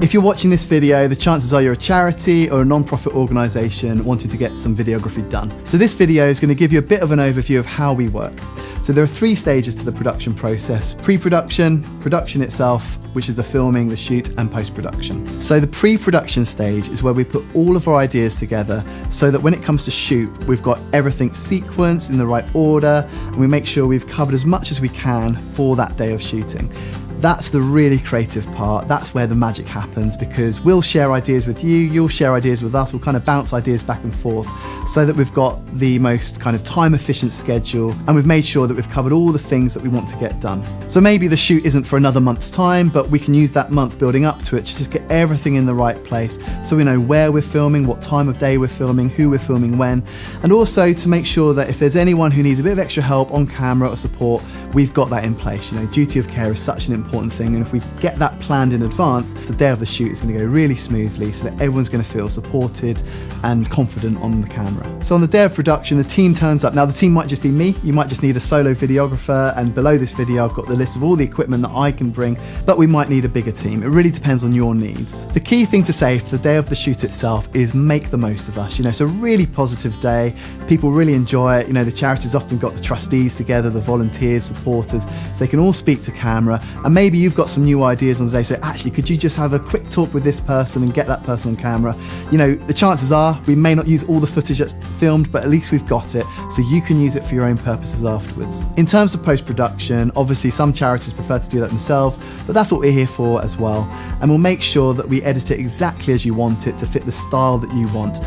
If you're watching this video, the chances are you're a charity or a non-profit organisation wanting to get some videography done. So this video is going to give you a bit of an overview of how we work. So there are 3 stages to the production process: pre-production, production itself, which is the filming, the shoot, and post-production. So the pre-production stage is where we put all of our ideas together so that when it comes to shoot, we've got everything sequenced in the right order, and we make sure we've covered as much as we can for that day of shooting. That's the really creative part. That's where the magic happens, because we'll share ideas with you, you'll share ideas with us, we'll kind of bounce ideas back and forth so that we've got the most kind of time efficient schedule, and we've made sure that we've covered all the things that we want to get done. So maybe the shoot isn't for another month's time, but we can use that month building up to it to just get everything in the right place so we know where we're filming, what time of day we're filming, who we're filming when, and also to make sure that if there's anyone who needs a bit of extra help on camera or support, we've got that in place. You know, duty of care is such an important thing, and if we get that planned in advance, the day of the shoot is going to go really smoothly so that everyone's going to feel supported and confident on the camera. So on the day of production, the team turns up. Now the team might just be me, you might just need a solo videographer, and below this video I've got the list of all the equipment that I can bring, but we might need a bigger team. It really depends on your needs. The key thing to say for the day of the shoot itself is make the most of us. You know, it's a really positive day, people really enjoy it. You know, the charity's often got the trustees together, the volunteers, supporters, so they can all speak to camera, and maybe you've got some new ideas on the day, so actually could you just have a quick talk with this person and get that person on camera. You know, the chances are we may not use all the footage that's filmed, but at least we've got it so you can use it for your own purposes afterwards. In terms of post-production, obviously some charities prefer to do that themselves, but that's what we're here for as well, and we'll make sure that we edit it exactly as you want it to fit the style that you want.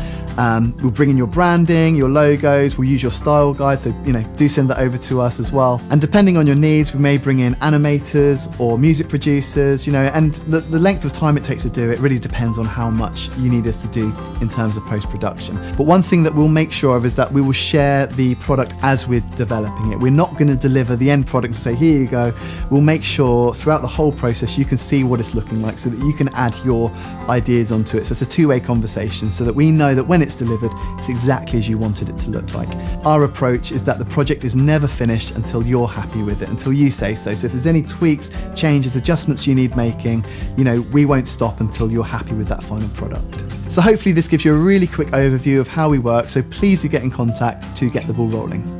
We'll bring in your branding, your logos, we'll use your style guide, so you know, do send that over to us as well. And depending on your needs, we may bring in animators or music producers, you know, and the length of time it takes to do it really depends on how much you need us to do in terms of post-production. But one thing that we'll make sure of is that we will share the product as we're developing it. We're not going to deliver the end product and say, here you go. We'll make sure throughout the whole process you can see what it's looking like so that you can add your ideas onto it. So it's a two-way conversation so that we know that when it's delivered, it's exactly as you wanted it to look like. Our approach is that the project is never finished until you're happy with it, until you say so. So if there's any tweaks, changes, adjustments you need making, you know, we won't stop until you're happy with that final product. So hopefully this gives you a really quick overview of how we work, so please do get in contact to get the ball rolling.